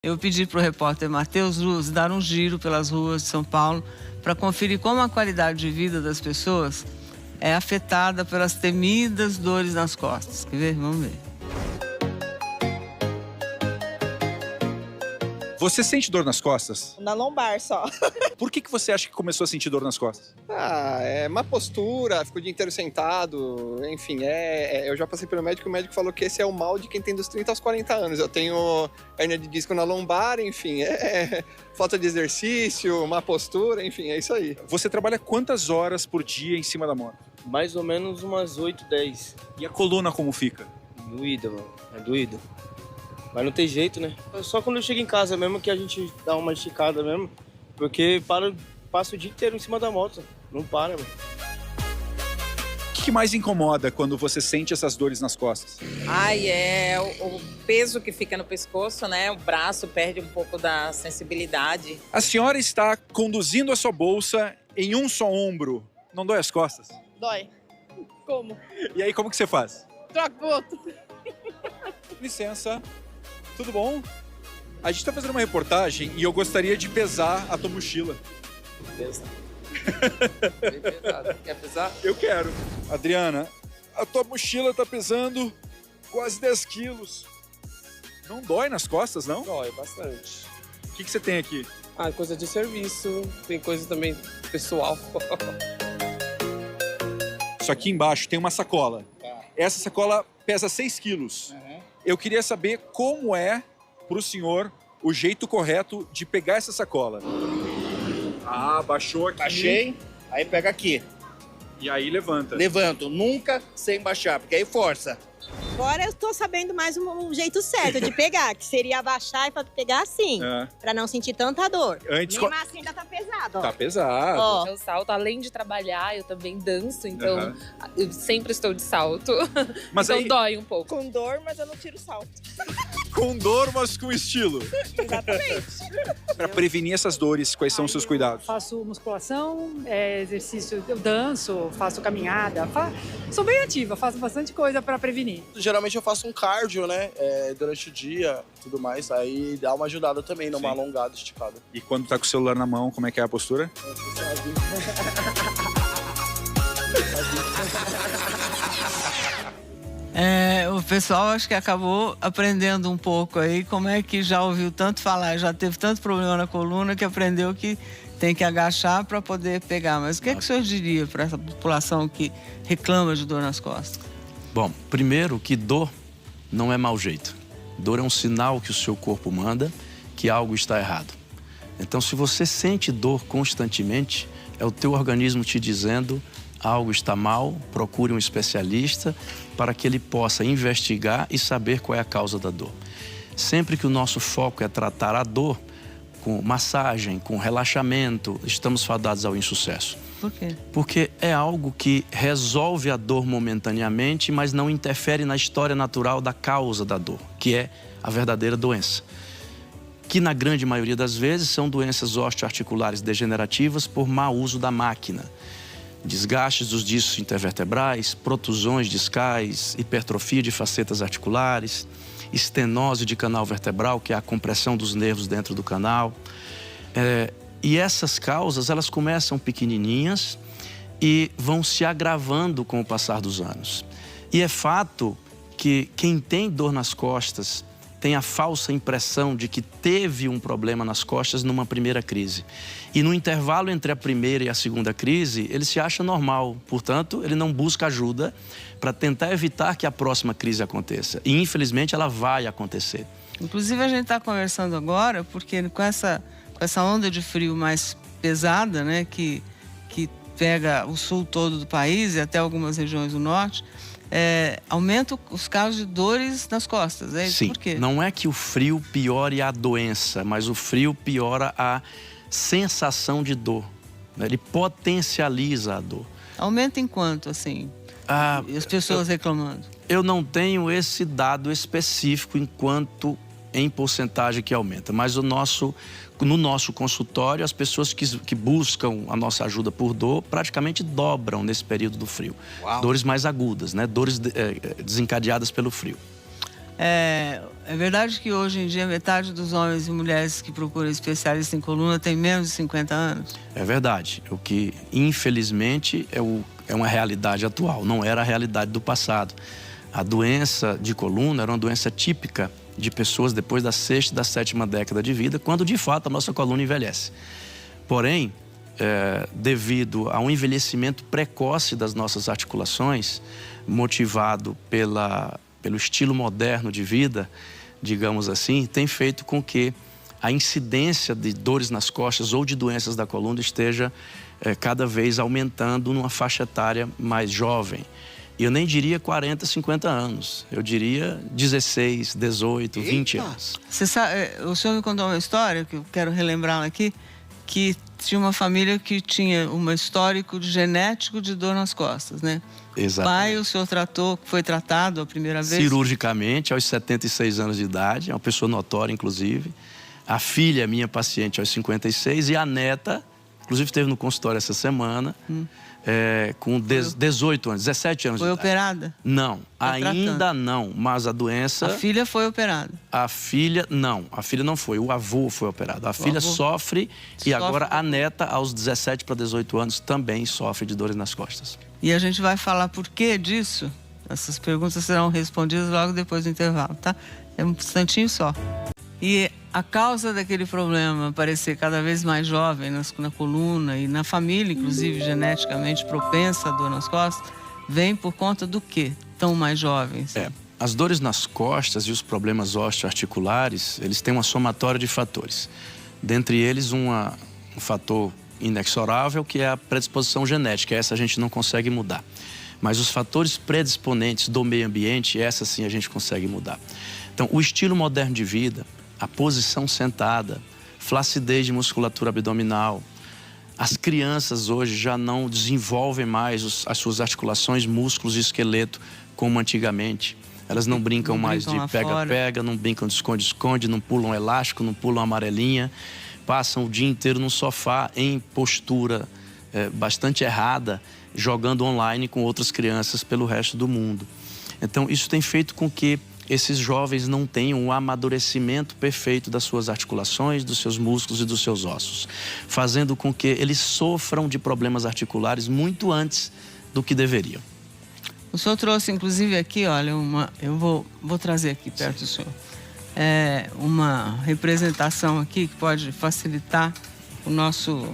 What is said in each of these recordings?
Eu pedi para o repórter Matheus Luz dar um giro pelas ruas de São Paulo para conferir como a qualidade de vida das pessoas é afetada pelas temidas dores nas costas. Quer ver? Vamos ver. Você sente dor nas costas? Na lombar só. Por que você acha que começou a sentir dor nas costas? É má postura, fico o dia inteiro sentado, enfim, eu já passei pelo médico e o médico falou que esse é o mal de quem tem dos 30 aos 40 anos. Eu tenho hernia de disco na lombar, enfim, falta de exercício, má postura, enfim, é isso aí. Você trabalha quantas horas por dia em cima da moto? Mais ou menos umas 8, 10. E a coluna como fica? Doída, mano. É doído. Mas não tem jeito, né? É só quando eu chego em casa mesmo que a gente dá uma esticada mesmo. Porque passa o dia inteiro em cima da moto. Não para, mano. O que mais incomoda quando você sente essas dores nas costas? É o peso que fica no pescoço, né? O braço perde um pouco da sensibilidade. A senhora está conduzindo a sua bolsa em um só ombro. Não dói as costas? Dói. Como? E aí, como que você faz? Troca o outro. Licença. Tudo bom? A gente tá fazendo uma reportagem e eu gostaria de pesar a tua mochila. Pesa. Bem pesado. Quer pesar? Eu quero. Adriana, a tua mochila tá pesando quase 10 quilos. Não dói nas costas, não? Dói bastante. O que você tem aqui? Coisa de serviço. Tem coisa também pessoal. Isso aqui embaixo tem uma sacola. Essa sacola pesa 6 quilos. Eu queria saber como é pro senhor o jeito correto de pegar essa sacola. Baixou aqui. Baixei, aí pega aqui. E aí levanta. Levanto, nunca sem baixar, porque aí força. Agora eu tô sabendo mais um jeito certo de pegar, que seria abaixar e pegar assim, pra não sentir tanta dor. Antes Mesmo assim ainda tá pesado, ó. Tá pesado. Ó. Eu salto, além de trabalhar, eu também danço, então eu sempre estou de salto. Mas então aí... dói um pouco. Com dor, mas eu não tiro o salto. Com dor, mas com estilo. Exatamente. Pra prevenir essas dores, quais são os seus cuidados? Faço musculação, exercício, eu danço, faço caminhada. Sou bem ativa, faço bastante coisa pra prevenir. Geralmente eu faço um cardio, né, durante o dia e tudo mais, aí dá uma ajudada também, numa alongada, esticada. E quando tá com o celular na mão, como é que é a postura? O pessoal acho que acabou aprendendo um pouco aí como é que já ouviu tanto falar, já teve tanto problema na coluna que aprendeu que tem que agachar para poder pegar. Mas o que é que o senhor diria para essa população que reclama de dor nas costas? Bom, primeiro que dor não é mau jeito. Dor é um sinal que o seu corpo manda que algo está errado. Então, se você sente dor constantemente, é o teu organismo te dizendo algo está mal, procure um especialista para que ele possa investigar e saber qual é a causa da dor. Sempre que o nosso foco é tratar a dor com massagem, com relaxamento, estamos fadados ao insucesso. Por quê? Porque é algo que resolve a dor momentaneamente, mas não interfere na história natural da causa da dor, que é a verdadeira doença. Que na grande maioria das vezes são doenças osteoarticulares degenerativas por mau uso da máquina. Desgastes dos discos intervertebrais, protusões discais, hipertrofia de facetas articulares, estenose de canal vertebral, que é a compressão dos nervos dentro do canal. E essas causas, elas começam pequenininhas e vão se agravando com o passar dos anos. E é fato que quem tem dor nas costas tem a falsa impressão de que teve um problema nas costas numa primeira crise. E no intervalo entre a primeira e a segunda crise, ele se acha normal. Portanto, ele não busca ajuda para tentar evitar que a próxima crise aconteça. E, infelizmente, ela vai acontecer. Inclusive, a gente está conversando agora porque com essa onda de frio mais pesada, né, que pega o sul todo do país e até algumas regiões do norte, aumenta os casos de dores nas costas. É isso? Sim, por quê? Não é que o frio piore a doença, mas o frio piora a sensação de dor. Ele potencializa a dor. Aumenta em quanto, assim? E as pessoas reclamando? Eu não tenho esse dado específico em porcentagem que aumenta, mas no nosso consultório, as pessoas que buscam a nossa ajuda por dor praticamente dobram nesse período do frio. Uau. Dores mais agudas, né? Dores desencadeadas pelo frio. É verdade que hoje em dia metade dos homens e mulheres que procuram especialista em coluna tem menos de 50 anos? É verdade. O que, infelizmente, é uma realidade atual. Não era a realidade do passado. A doença de coluna era uma doença típica de pessoas depois da 6ª e da 7ª década de vida, quando, de fato, a nossa coluna envelhece. Porém, devido a um envelhecimento precoce das nossas articulações, motivado pelo estilo moderno de vida, digamos assim, tem feito com que a incidência de dores nas costas ou de doenças da coluna esteja cada vez aumentando numa faixa etária mais jovem. E eu nem diria 40, 50 anos. Eu diria 16, 18, 20 anos. Você sabe, o senhor me contou uma história, que eu quero relembrar aqui, que tinha uma família que tinha um histórico genético de dor nas costas, né? Exatamente. O pai, o senhor foi tratado a primeira vez? Cirurgicamente, aos 76 anos de idade, é uma pessoa notória, inclusive. A filha, minha paciente, aos 56, e a neta, inclusive esteve no consultório essa semana, com 18 anos, 17 anos de idade. Foi operada? Não, ainda não, mas a doença... A filha foi operada? A filha, não, a filha não foi, o avô foi operado. A filha sofre e agora a neta, aos 17 para 18 anos, também sofre de dores nas costas. E a gente vai falar por que disso. Essas perguntas serão respondidas logo depois do intervalo, tá? É um instantinho só. E a causa daquele problema aparecer cada vez mais jovem na coluna e na família, inclusive geneticamente propensa à dor nas costas, vem por conta do quê? Tão mais jovens? As dores nas costas e os problemas osteoarticulares, eles têm uma somatória de fatores. Dentre eles, um fator inexorável, que é a predisposição genética. Essa a gente não consegue mudar. Mas os fatores predisponentes do meio ambiente, essa sim a gente consegue mudar. Então, o estilo moderno de vida, a posição sentada, flacidez de musculatura abdominal. As crianças hoje já não desenvolvem mais as suas articulações, músculos e esqueleto como antigamente. Elas não brincam mais de pega-pega, não brincam de esconde-esconde, não pulam elástico, não pulam amarelinha. Passam o dia inteiro no sofá em postura bastante errada, jogando online com outras crianças pelo resto do mundo. Então, isso tem feito com que esses jovens não tenham o amadurecimento perfeito das suas articulações, dos seus músculos e dos seus ossos, fazendo com que eles sofram de problemas articulares muito antes do que deveriam. O senhor trouxe, inclusive, aqui, olha, eu vou trazer aqui perto do senhor, uma representação aqui que pode facilitar o nosso...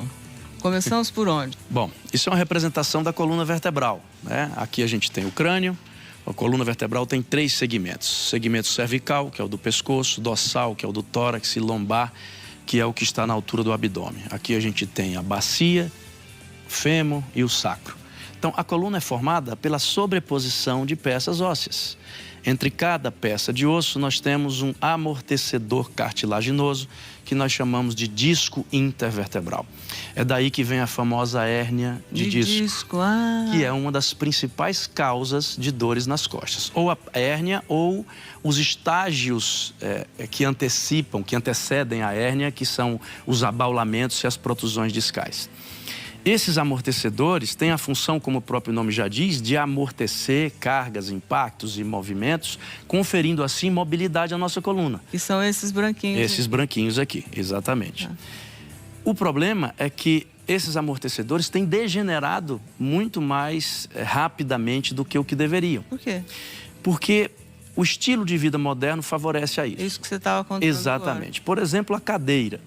Começamos por onde? Bom, isso é uma representação da coluna vertebral, né? Aqui a gente tem o crânio. A coluna vertebral tem 3 segmentos. Segmento cervical, que é o do pescoço, dorsal, que é o do tórax, e lombar, que é o que está na altura do abdômen. Aqui a gente tem a bacia, o fêmur e o sacro. Então, a coluna é formada pela sobreposição de peças ósseas. Entre cada peça de osso, nós temos um amortecedor cartilaginoso, que nós chamamos de disco intervertebral. É daí que vem a famosa hérnia de disco. Que é uma das principais causas de dores nas costas. Ou a hérnia ou os estágios que antecedem a hérnia, que são os abaulamentos e as protusões discais. Esses amortecedores têm a função, como o próprio nome já diz, de amortecer cargas, impactos e movimentos, conferindo assim mobilidade à nossa coluna. E são esses branquinhos. Esses branquinhos aqui, exatamente. O problema é que esses amortecedores têm degenerado muito mais rapidamente do que o que deveriam. Por quê? Porque o estilo de vida moderno favorece a isso. Isso que você estava contando. Exatamente. Agora. Por exemplo, a cadeira.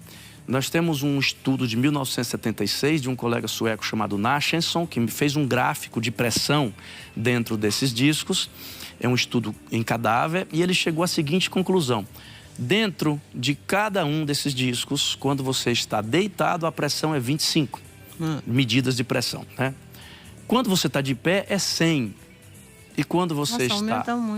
Nós temos um estudo de 1976 de um colega sueco chamado Nachemson, que fez um gráfico de pressão dentro desses discos. É um estudo em cadáver e ele chegou à seguinte conclusão. Dentro de cada um desses discos, quando você está deitado, a pressão é 25 medidas de pressão, né? Quando você está de pé, é 100. E quando você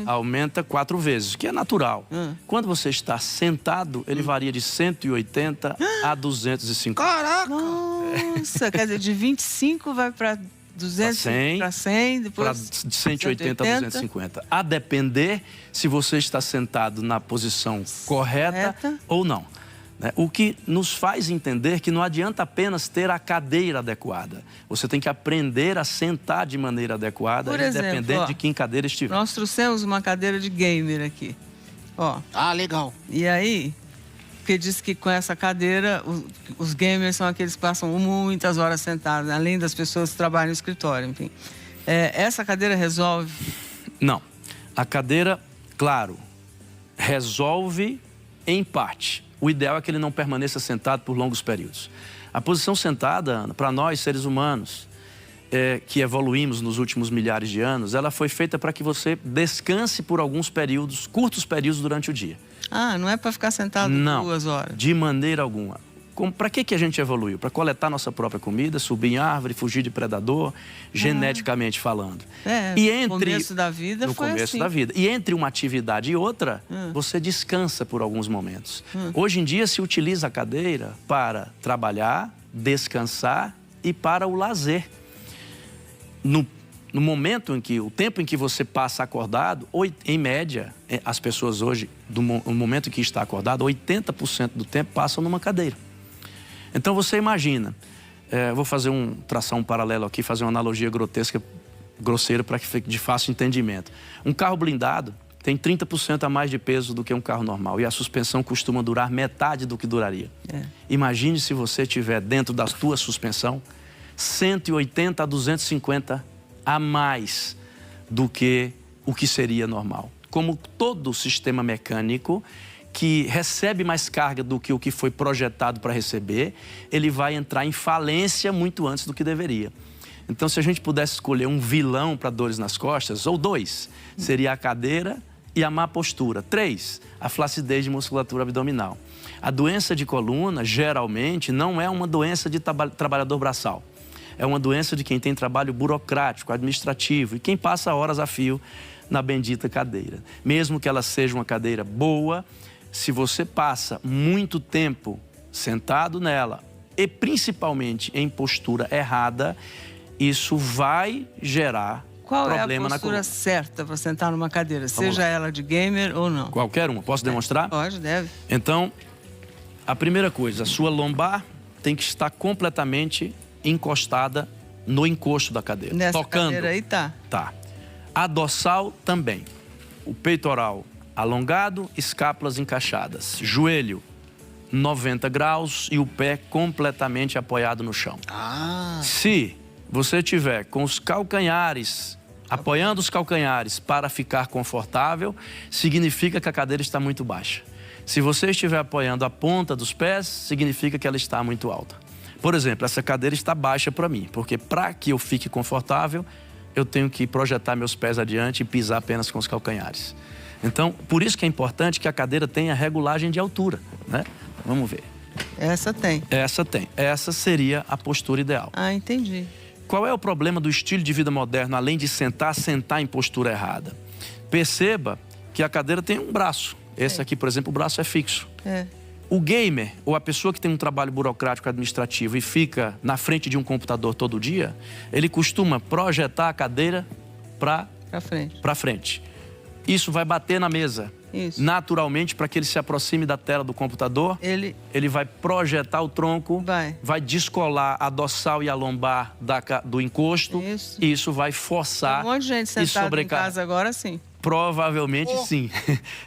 aumenta 4 vezes, que é natural. Quando você está sentado, ele varia de 180 a 250. Caraca! Nossa, quer dizer, de 25 vai para 200, para 100, depois de 180 a 250. A depender se você está sentado na posição correta ou não. O que nos faz entender que não adianta apenas ter a cadeira adequada. Você tem que aprender a sentar de maneira adequada, independente de que cadeira estiver. Nós trouxemos uma cadeira de gamer aqui. Ó. Ah, legal. E aí, porque diz que com essa cadeira, os gamers são aqueles que passam muitas horas sentados, além das pessoas que trabalham no escritório, enfim. Essa cadeira resolve? Não. A cadeira, claro, resolve em parte. O ideal é que ele não permaneça sentado por longos períodos. A posição sentada, Ana, para nós, seres humanos, que evoluímos nos últimos milhares de anos, ela foi feita para que você descanse por alguns períodos, curtos períodos durante o dia. Ah, não é para ficar sentado 2 horas? Não, de maneira alguma. Para que a gente evoluiu? Para coletar nossa própria comida, subir em árvore, fugir de predador, geneticamente falando. No começo da vida no foi começo assim. da vida. E entre uma atividade e outra, você descansa por alguns momentos. Hoje em dia se utiliza a cadeira para trabalhar, descansar e para o lazer. No momento em que, o tempo em que você passa acordado, em média, as pessoas hoje, no momento em que está acordado, 80% do tempo passam numa cadeira. Então você imagina, vou traçar um paralelo aqui, fazer uma analogia grosseira para que fique de fácil entendimento. Um carro blindado tem 30% a mais de peso do que um carro normal e a suspensão costuma durar metade do que duraria. Imagine se você tiver dentro da tua suspensão 180 a 250 a mais do que o que seria normal. Como todo sistema mecânico que recebe mais carga do que o que foi projetado para receber, ele vai entrar em falência muito antes do que deveria. Então, se a gente pudesse escolher um vilão para dores nas costas, ou 2, seria a cadeira e a má postura. 3, a flacidez de musculatura abdominal. A doença de coluna, geralmente, não é uma doença de trabalhador braçal. É uma doença de quem tem trabalho burocrático, administrativo e quem passa horas a fio na bendita cadeira. Mesmo que ela seja uma cadeira boa, se você passa muito tempo sentado nela e principalmente em postura errada, isso vai gerar problema na coluna. Qual é a postura certa para sentar numa cadeira, seja ela de gamer ou não? Qualquer uma. Posso demonstrar? Pode, deve. Então, a primeira coisa, a sua lombar tem que estar completamente encostada no encosto da cadeira. Nessa tocando. cadeira aí tá. Tá. A dorsal também. O peitoral alongado, escápulas encaixadas. Joelho 90 graus e o pé completamente apoiado no chão. Se você tiver com os calcanhares, apoiando os calcanhares para ficar confortável, significa que a cadeira está muito baixa. Se você estiver apoiando a ponta dos pés, significa que ela está muito alta. Por exemplo, essa cadeira está baixa para mim, porque para que eu fique confortável, eu tenho que projetar meus pés adiante e pisar apenas com os calcanhares. Então, por isso que é importante que a cadeira tenha regulagem de altura, né? Vamos ver. Essa tem. Essa tem. Essa seria a postura ideal. Ah, entendi. Qual é o problema do estilo de vida moderno, além de sentar em postura errada? Perceba que a cadeira tem um braço. Esse aqui, por exemplo, o braço é fixo. O gamer, ou a pessoa que tem um trabalho burocrático administrativo e fica na frente de um computador todo dia, ele costuma projetar a cadeira para frente. Isso vai bater na mesa. Isso. Naturalmente, para que ele se aproxime da tela do computador, ele vai projetar o tronco, vai descolar a dorsal e a lombar do encosto, e isso vai forçar Tem um monte de gente sentada em casa agora, sim. Provavelmente sim.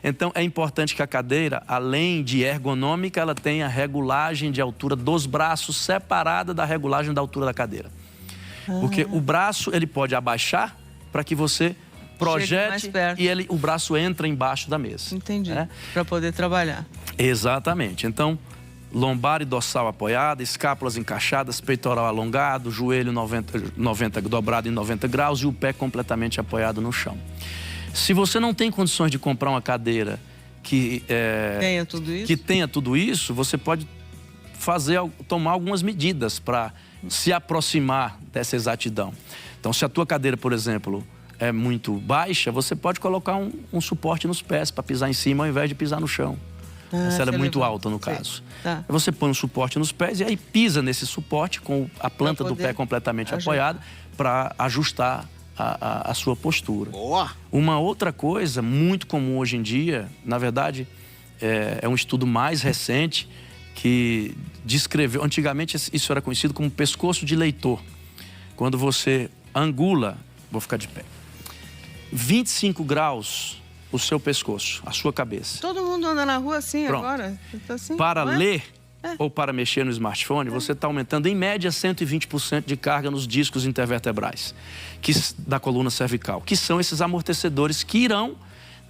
Então é importante que a cadeira, além de ergonômica, ela tenha regulagem de altura dos braços separada da regulagem da altura da cadeira. Porque o braço ele pode abaixar para que você projete e o braço entra embaixo da mesa. Entendi. Para poder trabalhar. Exatamente. Então, lombar e dorsal apoiada, escápulas encaixadas, peitoral alongado, joelho 90 dobrado em 90 graus e o pé completamente apoiado no chão. Se você não tem condições de comprar uma cadeira que tenha tudo isso, você pode tomar algumas medidas para se aproximar dessa exatidão. Então, se a tua cadeira, por exemplo, é muito baixa, você pode colocar um suporte nos pés para pisar em cima ao invés de pisar no chão. Se ela é muito alta, no caso. Você põe um suporte nos pés e aí pisa nesse suporte com a planta do pé completamente apoiada para ajustar a sua postura. Boa! Uma outra coisa muito comum hoje em dia, na verdade, é um estudo mais recente que descreveu... Antigamente isso era conhecido como pescoço de leitor. Quando você angula... Vou ficar de pé. 25 graus o seu pescoço, a sua cabeça. Todo mundo anda na rua assim. Pronto. Agora. Tá assim, Para não é? ler ou para mexer no smartphone, você está aumentando em média 120% de carga nos discos intervertebrais da coluna cervical, que são esses amortecedores que irão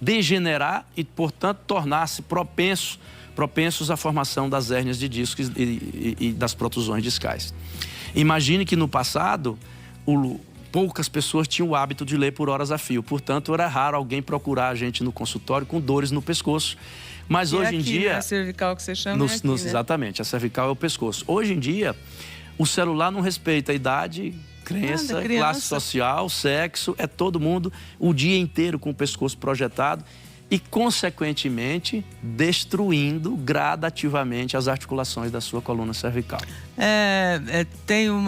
degenerar e, portanto, tornar-se propensos à formação das hérnias de discos e das protusões discais. Imagine que no passado, poucas pessoas tinham o hábito de ler por horas a fio. Portanto, era raro alguém procurar a gente no consultório com dores no pescoço. Mas E hoje aqui, em dia... né? A cervical que você chama é aqui, né? Exatamente, a cervical é o pescoço. Hoje em dia, o celular não respeita a idade, crença, classe social, sexo, é todo mundo o dia inteiro com o pescoço projetado e, consequentemente, destruindo gradativamente as articulações da sua coluna cervical. Tem eu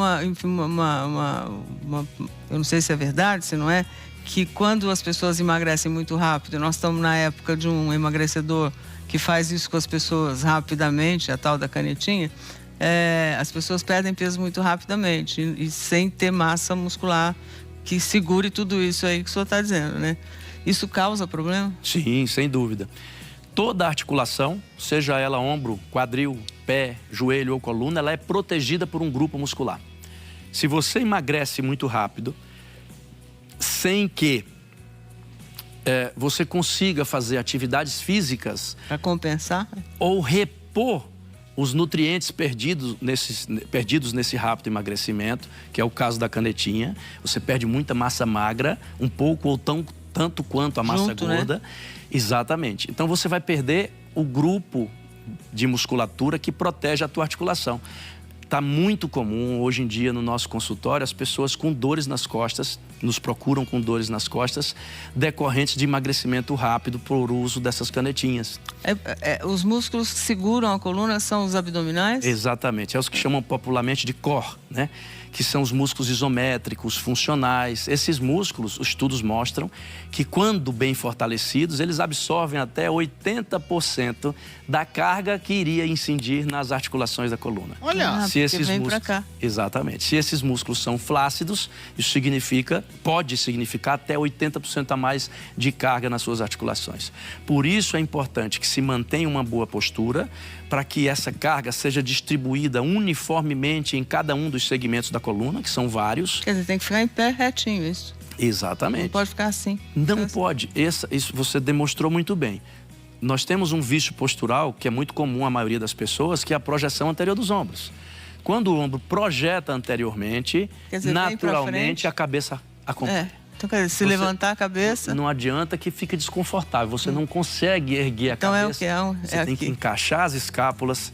não sei se é verdade, se não é, que quando as pessoas emagrecem muito rápido, nós estamos na época de um emagrecedor que faz isso com as pessoas rapidamente, a tal da canetinha, as pessoas perdem peso muito rapidamente e sem ter massa muscular que segure tudo isso aí que o senhor está dizendo, né? Isso causa problema? Sim, sem dúvida. Toda articulação, seja ela ombro, quadril, pé, joelho ou coluna, ela é protegida por um grupo muscular. Se você emagrece muito rápido, sem que você consiga fazer atividades físicas... Para compensar? Ou repor os nutrientes perdidos nesse rápido emagrecimento, que é o caso da canetinha. Você perde muita massa magra, um pouco ou tanto quanto a massa gorda. Né? Exatamente. Então você vai perder o grupo de musculatura que protege a tua articulação. Está muito comum hoje em dia no nosso consultório as pessoas com dores nas costas, nos procuram com dores nas costas, decorrentes de emagrecimento rápido por uso dessas canetinhas. Os músculos que seguram a coluna são os abdominais? Exatamente, é os que chamam popularmente de core, né? Que são os músculos isométricos, funcionais. Esses músculos, os estudos mostram que quando bem fortalecidos, eles absorvem até 80% da carga que iria incidir nas articulações da coluna. Olha, se esses vem músculos, pra cá. Exatamente. Se esses músculos são flácidos, isso pode significar até 80% a mais de carga nas suas articulações. Por isso é importante que se mantenha uma boa postura para que essa carga seja distribuída uniformemente em cada um dos segmentos da coluna, que são vários. Quer dizer, tem que ficar em pé retinho, isso. Exatamente. Não pode ficar assim. Não pode. Isso você demonstrou muito bem. Nós temos um vício postural que é muito comum à maioria das pessoas, que é a projeção anterior dos ombros. Quando o ombro projeta anteriormente, quer dizer, naturalmente a cabeça acompanha. Então, quer dizer, se levantar a cabeça... Não adianta que fica desconfortável, você não consegue erguer a cabeça. Então você tem que encaixar as escápulas,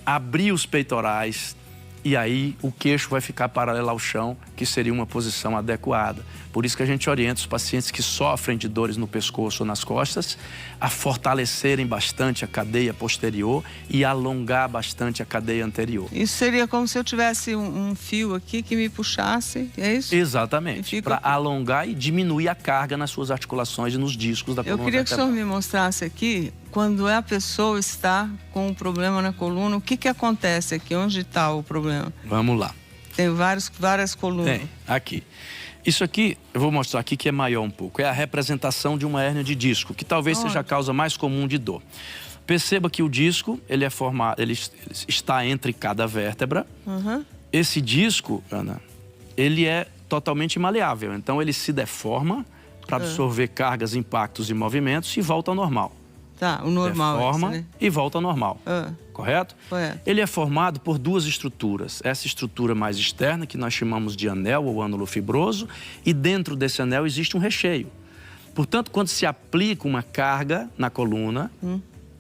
abrir os peitorais e aí o queixo vai ficar paralelo ao chão, que seria uma posição adequada. Por isso que a gente orienta os pacientes que sofrem de dores no pescoço ou nas costas a fortalecerem bastante a cadeia posterior e alongar bastante a cadeia anterior. Isso seria como se eu tivesse um fio aqui que me puxasse, é isso? Exatamente, para alongar e diminuir a carga nas suas articulações e nos discos da coluna vertebral. Eu queria que o senhor me mostrasse aqui, quando a pessoa está com um problema na coluna, o que acontece aqui? Onde está o problema? Vamos lá. Tem várias colunas. Tem, aqui. Isso aqui, eu vou mostrar aqui que é maior um pouco. É a representação de uma hérnia de disco, que talvez seja a causa mais comum de dor. Perceba que o disco, ele está entre cada vértebra. Esse disco, Ana, ele é totalmente maleável. Então, ele se deforma para absorver cargas, impactos e movimentos e volta ao normal. Tá, o normal deforma é esse, né? E volta ao normal. Correto? Correto. Ele é formado por duas estruturas. Essa estrutura mais externa, que nós chamamos de anel ou ânulo fibroso, e dentro desse anel existe um recheio. Portanto, quando se aplica uma carga na coluna,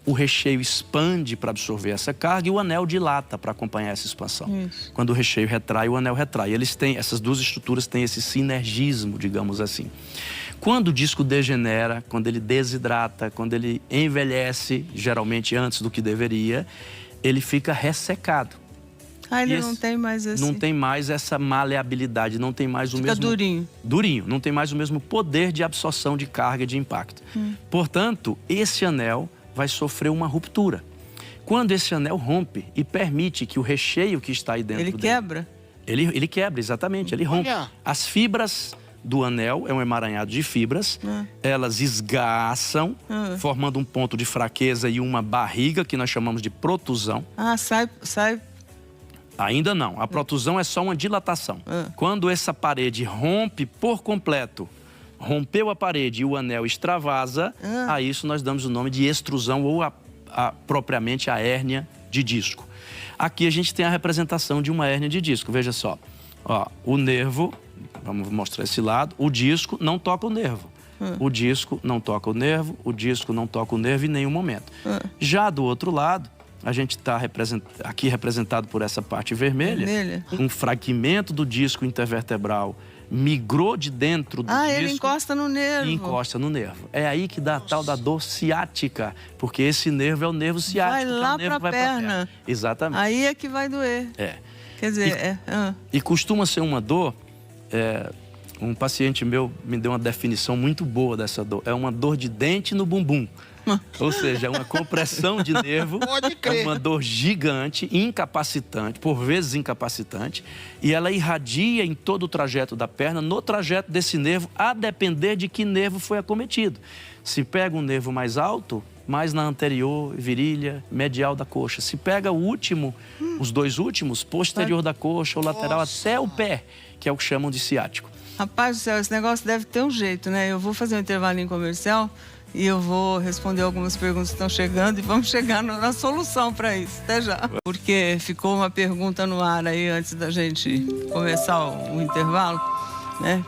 o recheio expande para absorver essa carga e o anel dilata para acompanhar essa expansão. Isso. Quando o recheio retrai, o anel retrai. Essas duas estruturas têm esse sinergismo, digamos assim. Quando o disco degenera, quando ele desidrata, quando ele envelhece, geralmente antes do que deveria, ele fica ressecado. Ele não tem mais esse... Não tem mais essa maleabilidade, não tem mais o mesmo... Fica durinho. Durinho, não tem mais o mesmo poder de absorção de carga e de impacto. Portanto, esse anel vai sofrer uma ruptura. Quando esse anel rompe e permite que o recheio que está aí dentro Ele quebra? Ele quebra, exatamente, ele rompe. As fibras do anel é um emaranhado de fibras. Elas esgaçam, formando um ponto de fraqueza e uma barriga, que nós chamamos de protusão. Ah, sai... Ainda não. A protusão é só uma dilatação. Quando essa parede rompe por completo, rompeu a parede e o anel extravasa, a isso nós damos o nome de extrusão ou propriamente a hérnia de disco. Aqui a gente tem a representação de uma hérnia de disco. Veja só. Ó, o nervo, vamos mostrar esse lado, o disco não toca o nervo. O disco não toca o nervo, o disco não toca o nervo em nenhum momento. Já do outro lado, a gente está aqui representado por essa parte vermelha. Um fragmento do disco intervertebral migrou de dentro do disco. Ah, ele encosta no nervo. E encosta no nervo. É aí que dá a tal da dor ciática, porque esse nervo é o nervo ciático. Vai lá para a perna. Exatamente. Aí é que vai doer. Quer dizer, E costuma ser uma dor... um paciente meu me deu uma definição muito boa dessa dor. É uma dor de dente no bumbum. Ou seja, é uma compressão de nervo, é uma dor gigante, incapacitante, por vezes incapacitante, e ela irradia em todo o trajeto da perna, no trajeto desse nervo, a depender de que nervo foi acometido. Se pega um nervo mais alto, mais na anterior, virilha, medial da coxa. Se pega o último, os dois últimos, posterior da coxa ou lateral até o pé, que é o que chamam de ciático. Rapaz do céu, esse negócio deve ter um jeito, né? Eu vou fazer um intervalinho comercial e eu vou responder algumas perguntas que estão chegando e vamos chegar na solução para isso. Até já. Porque ficou uma pergunta no ar aí antes da gente começar o intervalo, né?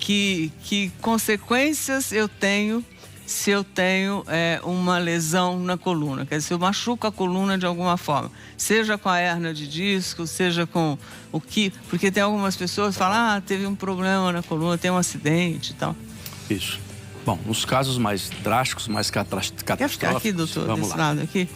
Que consequências eu tenho se eu tenho uma lesão na coluna? Quer dizer, se eu machuco a coluna de alguma forma, seja com a hérnia de disco, seja com o que... Porque tem algumas pessoas que falam, teve um problema na coluna, tem um acidente e tal. Isso. Bom, nos casos mais drásticos, mais catastróficos... Quer ficar aqui, doutor, vamos desse lá. lado aqui?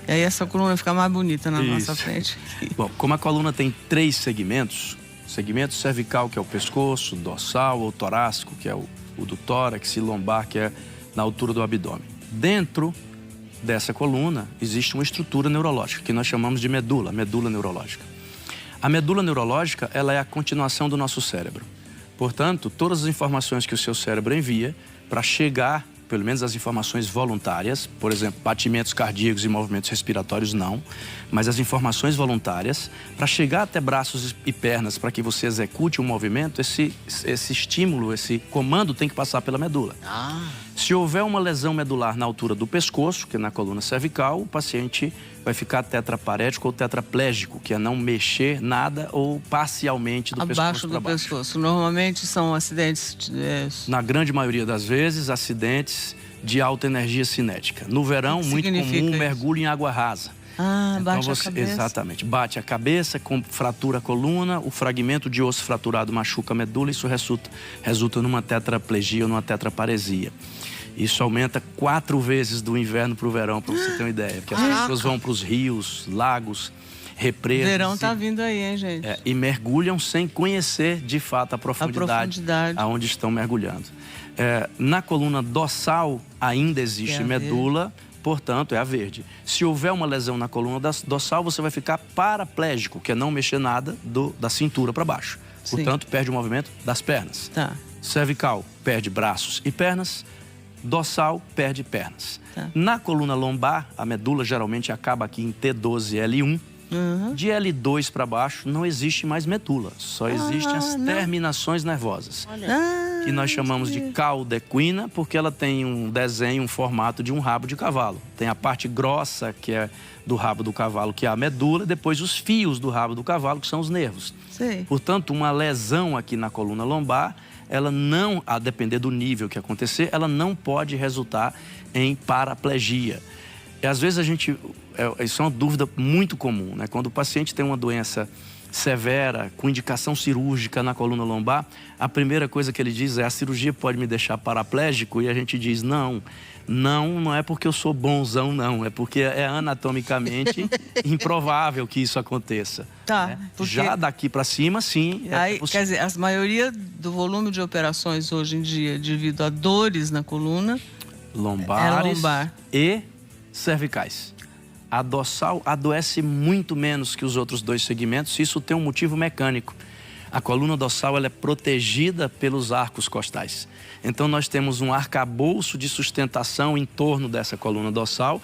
E aí essa coluna fica mais bonita na nossa frente. Bom, como a coluna tem 3 segmentos, segmento cervical, que é o pescoço, dorsal ou torácico, que é o do tórax, e lombar, que é na altura do abdômen. Dentro dessa coluna existe uma estrutura neurológica, que nós chamamos de medula neurológica. A medula neurológica, ela é a continuação do nosso cérebro. Portanto, todas as informações que o seu cérebro envia para chegar, pelo menos as informações voluntárias, por exemplo, batimentos cardíacos e movimentos respiratórios não, mas as informações voluntárias, para chegar até braços e pernas para que você execute um movimento, esse estímulo, esse comando tem que passar pela medula. Se houver uma lesão medular na altura do pescoço, que é na coluna cervical, o paciente vai ficar tetraparético ou tetraplégico, que é não mexer nada ou parcialmente do pescoço para baixo. Pescoço. Normalmente são acidentes... Na grande maioria das vezes, acidentes de alta energia cinética. No verão, muito comum, mergulho em água rasa. Bate a cabeça. Exatamente. Bate a cabeça, fratura a coluna, o fragmento de osso fraturado machuca a medula, isso resulta numa tetraplegia ou numa tetraparesia. Isso aumenta 4 vezes do inverno para o verão, para você ter uma ideia. Porque as pessoas vão para os rios, lagos, represas. Verão tá vindo aí, hein, gente? E mergulham sem conhecer, de fato, a profundidade aonde estão mergulhando. Na coluna dorsal ainda existe medula, portanto, é a verde. Se houver uma lesão na coluna dorsal, você vai ficar paraplégico, que é não mexer nada da cintura para baixo. Portanto, perde o movimento das pernas. Cervical, perde braços e pernas. Dorsal, perde pernas. Na coluna lombar, a medula geralmente acaba aqui em T12L1. De L2 para baixo, não existe mais medula. Só existem as terminações nervosas. Que nós chamamos de caudequina, porque ela tem um desenho, um formato de um rabo de cavalo. Tem a parte grossa, que é do rabo do cavalo, que é a medula, e depois os fios do rabo do cavalo, que são os nervos. Portanto, uma lesão aqui na coluna lombar, ela não, a depender do nível que acontecer, ela não pode resultar em paraplegia. E às vezes isso é uma dúvida muito comum, né? Quando o paciente tem uma doença severa, com indicação cirúrgica na coluna lombar, a primeira coisa que ele diz é: a cirurgia pode me deixar paraplégico? E a gente diz: não é porque eu sou bonzão, não. É porque é anatomicamente improvável que isso aconteça. Porque... Já daqui para cima, sim. Quer dizer, a maioria do volume de operações hoje em dia, devido a dores na coluna, lombares e cervicais. A dorsal adoece muito menos que os outros 2 segmentos, e isso tem um motivo mecânico. A coluna dorsal ela é protegida pelos arcos costais. Então nós temos um arcabouço de sustentação em torno dessa coluna dorsal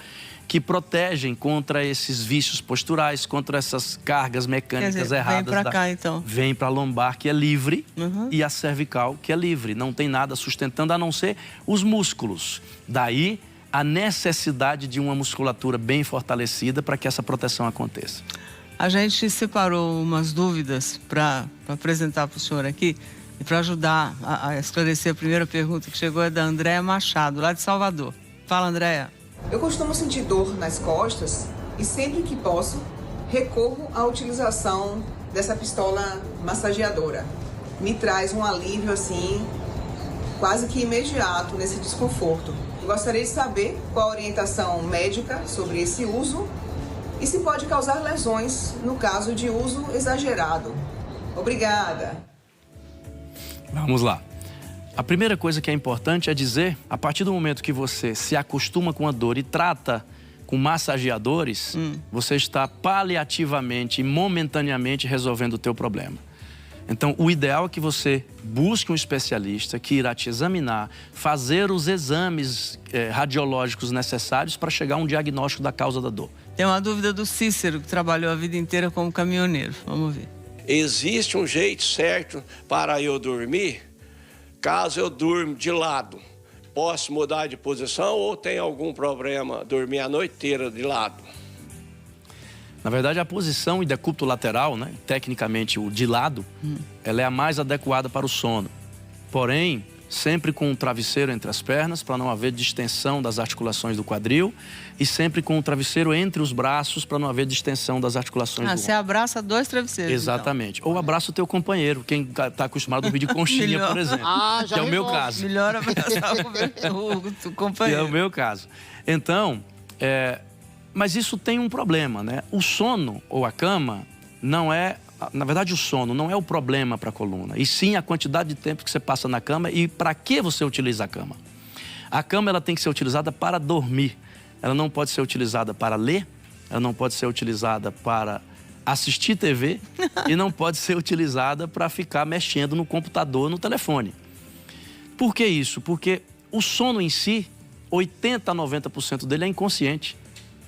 que protegem contra esses vícios posturais, contra essas cargas mecânicas erradas. Vem para cá, então. Vem para a lombar, que é livre, e a cervical, que é livre. Não tem nada sustentando, a não ser os músculos. Daí, a necessidade de uma musculatura bem fortalecida para que essa proteção aconteça. A gente separou umas dúvidas para apresentar para o senhor aqui e para ajudar a esclarecer a primeira pergunta que chegou é da Andréa Machado, lá de Salvador. Fala, Andréa. Eu costumo sentir dor nas costas e sempre que posso recorro à utilização dessa pistola massageadora. Me traz um alívio assim, quase que imediato nesse desconforto. Eu gostaria de saber qual a orientação médica sobre esse uso e se pode causar lesões no caso de uso exagerado. Obrigada. Vamos lá. A primeira coisa que é importante é dizer, a partir do momento que você se acostuma com a dor e trata com massageadores, você está paliativamente e momentaneamente resolvendo o teu problema. Então, o ideal é que você busque um especialista que irá te examinar, fazer os exames radiológicos necessários para chegar a um diagnóstico da causa da dor. Tem uma dúvida do Cícero, que trabalhou a vida inteira como caminhoneiro. Vamos ver. Existe um jeito certo para eu dormir? Caso eu durmo de lado, posso mudar de posição ou tem algum problema dormir a noite inteira de lado? Na verdade, a posição e decúbito lateral, né, tecnicamente o de lado, ela é a mais adequada para o sono. Porém, sempre com um travesseiro entre as pernas, para não haver distensão das articulações do quadril, e sempre com um travesseiro entre os braços, para não haver distensão das articulações do ombro. Você abraça 2 travesseiros. Exatamente. Então. Ou abraça o teu companheiro, quem está acostumado a dormir de conchinha, por exemplo. Já que é o meu caso. Melhor abraçar o companheiro. Que é o meu caso. Então, mas isso tem um problema, né? O sono ou a cama não é... Na verdade, o sono não é o problema para a coluna, e sim a quantidade de tempo que você passa na cama e para que você utiliza a cama. A cama ela tem que ser utilizada para dormir. Ela não pode ser utilizada para ler, ela não pode ser utilizada para assistir TV e não pode ser utilizada para ficar mexendo no computador, no telefone. Por que isso? Porque o sono em si, 80% a 90% dele é inconsciente.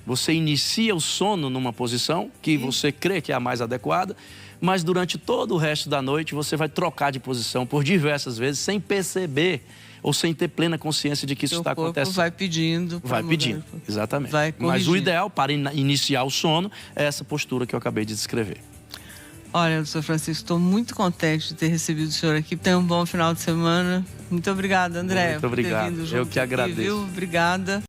Você inicia o sono numa posição que você crê que é a mais adequada, mas durante todo o resto da noite você vai trocar de posição por diversas vezes sem perceber ou sem ter plena consciência de que isso está acontecendo. Vai pedindo. Vai pedindo, exatamente. Vai mas o ideal para iniciar o sono é essa postura que eu acabei de descrever. Olha, doutor Francisco, estou muito contente de ter recebido o senhor aqui. Tenha um bom final de semana. Muito obrigada, André. Muito obrigado. Eu que agradeço. Obrigada.